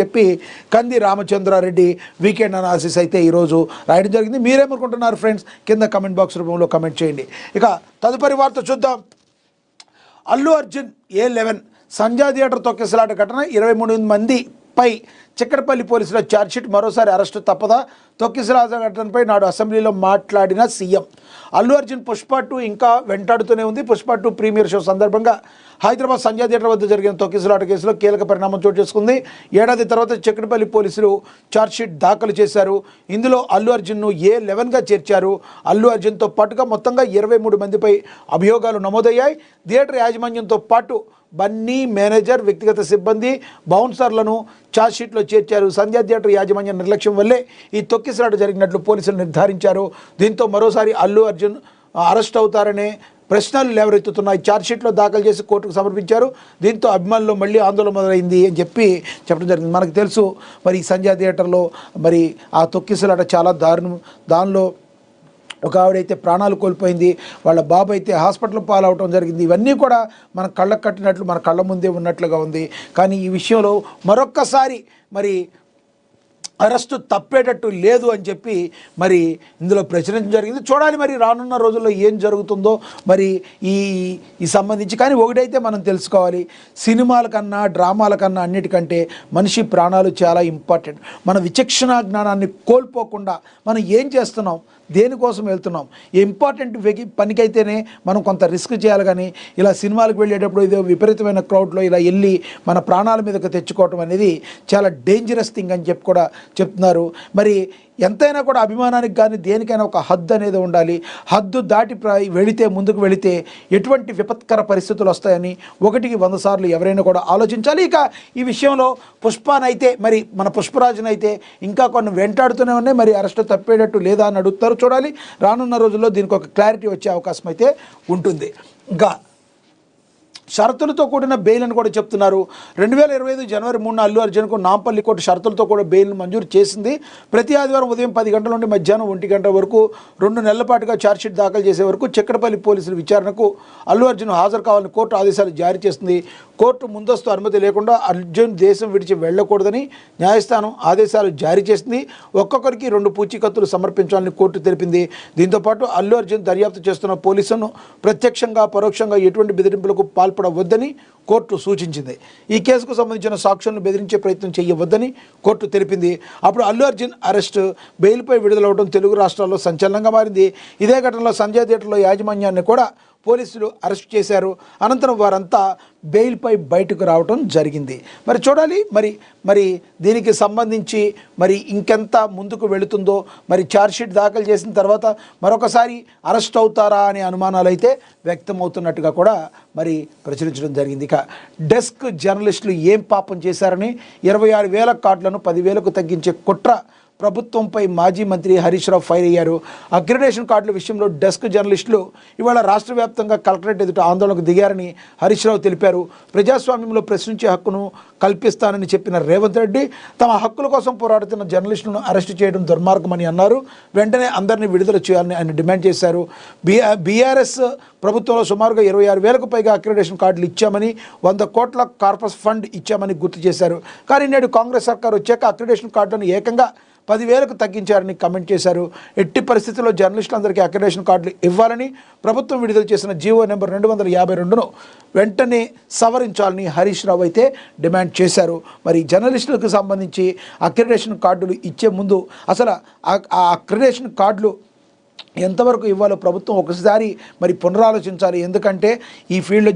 చెప్పి కంది Ramachandra Reddy weekend analysis అయితే ఈరోజు రాయడం జరిగింది. మీరేమనుకుంటున్నారు ఫ్రెండ్స్? కింద కమెంట్ బాక్స్ రూపంలో కమెంట్ చేయండి. ఇక తదుపరి వార్త చూద్దాం. అల్లు అర్జున్ A11 సంజయ్ థియేటర్ తొక్కిసలాట ఘటన 23 మందిపై చిక్కడపల్లి పోలీసుల ఛార్జ్షీట్, మరోసారి అరెస్టు తప్పదా? తొక్కిసలాట ఘటనపై నాడు అసెంబ్లీలో మాట్లాడిన సీఎం. అల్లు అర్జున్ పుష్ప 2 ఇంకా వెంటాడుతూనే ఉంది. పుష్ప 2 ప్రీమియర్ షో సందర్భంగా హైదరాబాద్ సంజయ్ థియేటర్ వద్ద జరిగిన తొక్కిసలాట కేసులో కీలక పరిణామం చోటు చేసుకుంది. ఏడాది తర్వాత చిక్కడపల్లి పోలీసులు ఛార్జ్షీట్ దాఖలు చేశారు. ఇందులో అల్లు అర్జున్ను A11గా చేర్చారు. అల్లు అర్జున్తో పాటుగా మొత్తంగా 23 మందిపై అభియోగాలు నమోదయ్యాయి. థియేటర్ యాజమాన్యంతో పాటు బన్నీ, మేనేజర్, వ్యక్తిగత సిబ్బంది, బౌన్సర్లను ఛార్జ్షీట్లో చేర్చారు. సంజయ్ థియేటర్ యాజమాన్య నిర్లక్ష్యం వల్లే ఈ తొక్కిసలాట జరిగినట్లు పోలీసులు నిర్ధారించారు. దీంతో మరోసారి అల్లు అర్జున్ అరెస్ట్ అవుతారనే ప్రశ్నలు లేవరెత్తుతున్నాయి. ఛార్జ్షీట్లో దాఖలు చేసి కోర్టుకు సమర్పించారు. దీంతో అభిమానులు మళ్ళీ ఆందోళన మొదలైంది అని చెప్పడం జరిగింది. మనకు తెలుసు మరి సంజయ్ థియేటర్లో మరి ఆ తొక్కిసలాట చాలా దారుణం. దానిలో ఒక ఆవిడైతే ప్రాణాలు కోల్పోయింది, వాళ్ళ బాబు అయితే హాస్పిటల్ పాలవటం జరిగింది. ఇవన్నీ కూడా మన కళ్ళకు కట్టినట్లు, మన కళ్ళ ముందే ఉన్నట్లుగా ఉంది. కానీ ఈ విషయంలో మరొక్కసారి మరి అరెస్టు తప్పేటట్టు లేదు అని చెప్పి మరి ఇందులో ప్రచురించడం జరిగింది. చూడాలి మరి రానున్న రోజుల్లో ఏం జరుగుతుందో మరి ఈ సంబంధించి. కానీ ఒకటైతే మనం తెలుసుకోవాలి, సినిమాల కన్నా డ్రామాల కన్నా అన్నిటికంటే మనిషి ప్రాణాలు చాలా ఇంపార్టెంట్. మన విచక్షణ జ్ఞానాన్ని కోల్పోకుండా మనం ఏం చేస్తున్నాం, దేనికోసం వెళ్తున్నాం, ఇంపార్టెంట్ పనికైతేనే మనం కొంత రిస్క్ చేయాలి. కానీ ఇలా సినిమాలకు వెళ్ళేటప్పుడు ఇదే విపరీతమైన క్రౌడ్లో ఇలా వెళ్ళి మన ప్రాణాల మీదకి తెచ్చుకోవటం అనేది చాలా డేంజరస్ థింగ్ అని చెప్పి కూడా చెప్తున్నారు. మరి ఎంతైనా కూడా అభిమానానికి కానీ దేనికైనా ఒక హద్దు అనేది ఉండాలి. హద్దు దాటి వెళితే, ముందుకు వెళితే ఎటువంటి విపత్కర పరిస్థితులు వస్తాయని 1కి 100 సార్లు ఎవరైనా కూడా ఆలోచించాలి. ఇక ఈ విషయంలో పుష్పనైతే మరి మన పుష్పరాజునైతే ఇంకా కొన్ని వెంటాడుతూనే ఉన్నాయి. మరి అరెస్ట్ తప్పేటట్టు లేదా అని అడుగుతారు. చూడాలి, రానున్న రోజుల్లో దీనికి ఒక క్లారిటీ వచ్చే అవకాశం అయితే ఉంటుంది. ఇంకా షరతులతో కూడిన బెయిల్ అని కూడా చెప్తున్నారు. 2025 జనవరి 3న అల్లు అర్జున్కు నాంపల్లి కోర్టు షరతులతో కూడా బెయిల్ను మంజూరు చేసింది. ప్రతి ఆదివారం ఉదయం 10 గంటల నుండి మధ్యాహ్నం 1 గంట వరకు 2 నెలల పాటుగా ఛార్జ్షీట్ దాఖలు చేసే వరకు చిక్కడపల్లి పోలీసుల విచారణకు అల్లు అర్జున్ హాజరు కావాలని కోర్టు ఆదేశాలు జారీ చేస్తుంది. కోర్టు ముందస్తు అనుమతి లేకుండా అర్జున్ దేశం విడిచి వెళ్లకూడదని న్యాయస్థానం ఆదేశాలు జారీ చేసింది. ఒక్కొక్కరికి 2 పూచీకత్తులు సమర్పించాలని కోర్టు తెలిపింది. దీంతోపాటు అల్లు అర్జున్ దర్యాప్తు చేస్తున్న పోలీసులను ప్రత్యక్షంగా పరోక్షంగా ఎటువంటి బెదిరింపులకు పాల్పడవద్దని కోర్టు సూచించింది. ఈ కేసుకు సంబంధించిన సాక్షులను బెదిరించే ప్రయత్నం చేయవద్దని కోర్టు తెలిపింది. అప్పుడు అల్లు అర్జున్ అరెస్టు, బెయిల్పై విడుదలవడం తెలుగు రాష్ట్రాల్లో సంచలనంగా మారింది. ఇదే ఘటనలో సంజయ్ థియేటర్లో యాజమాన్యాన్ని కూడా పోలీసులు అరెస్ట్ చేశారు. అనంతరం వారంతా బెయిల్పై బయటకు రావడం జరిగింది. మరి చూడాలి మరి దీనికి సంబంధించి మరి ఇంకెంత ముందుకు వెళుతుందో. మరి ఛార్జ్షీట్ దాఖలు చేసిన తర్వాత మరొకసారి అరెస్ట్ అవుతారా అనే అనుమానాలు అయితే వ్యక్తమవుతున్నట్టుగా కూడా మరి ప్రచురించడం జరిగింది. ఇక డెస్క్ జర్నలిస్టులు ఏం పాపం చేశారని 26,000 కార్డులను 10,000కు తగ్గించే కుట్ర ప్రభుత్వంపై మాజీ మంత్రి హరీష్ రావు ఫైర్ అయ్యారు. అక్రిడేషన్ కార్డుల విషయంలో డెస్క్ జర్నలిస్టులు ఇవాళ రాష్ట్ర వ్యాప్తంగా కలెక్టరేట్ ఎదుట ఆందోళనకు దిగారని హరీష్ రావు తెలిపారు. ప్రజాస్వామ్యంలో ప్రశ్నించే హక్కును కల్పిస్తానని చెప్పిన రేవంత్ రెడ్డి తమ హక్కుల కోసం పోరాడుతున్న జర్నలిస్టులను అరెస్టు చేయడం దుర్మార్గమని అన్నారు. వెంటనే అందరినీ విడుదల చేయాలని ఆయన డిమాండ్ చేశారు. బీఆర్ఎస్ ప్రభుత్వంలో సుమారుగా 26,000కు పైగా అక్రిడేషన్ కార్డులు ఇచ్చామని, 100 కోట్ల కార్పస్ ఫండ్ ఇచ్చామని గుర్తు చేశారు. కానీ నేడు కాంగ్రెస్ సర్కార్ వచ్చాక అక్రిడేషన్ కార్డులను ఏకంగా 10,000కు తగ్గించారని కమెంట్ చేశారు. ఎట్టి పరిస్థితుల్లో జర్నలిస్టులందరికీ అక్రిడేషన్ కార్డులు ఇవ్వాలని, ప్రభుత్వం విడుదల చేసిన జీవో నెంబర్ 252ను వెంటనే సవరించాలని హరీష్ రావు అయితే డిమాండ్ చేశారు. మరి జర్నలిస్టులకు సంబంధించి అక్రిడేషన్ కార్డులు ఇచ్చే ముందు అసలు ఆ అక్రిడేషన్ కార్డులు ఎంతవరకు ఇవ్వాలో ప్రభుత్వం ఒకసారి మరి పునరాలోచించాలి. ఎందుకంటే ఈ ఫీల్డ్లో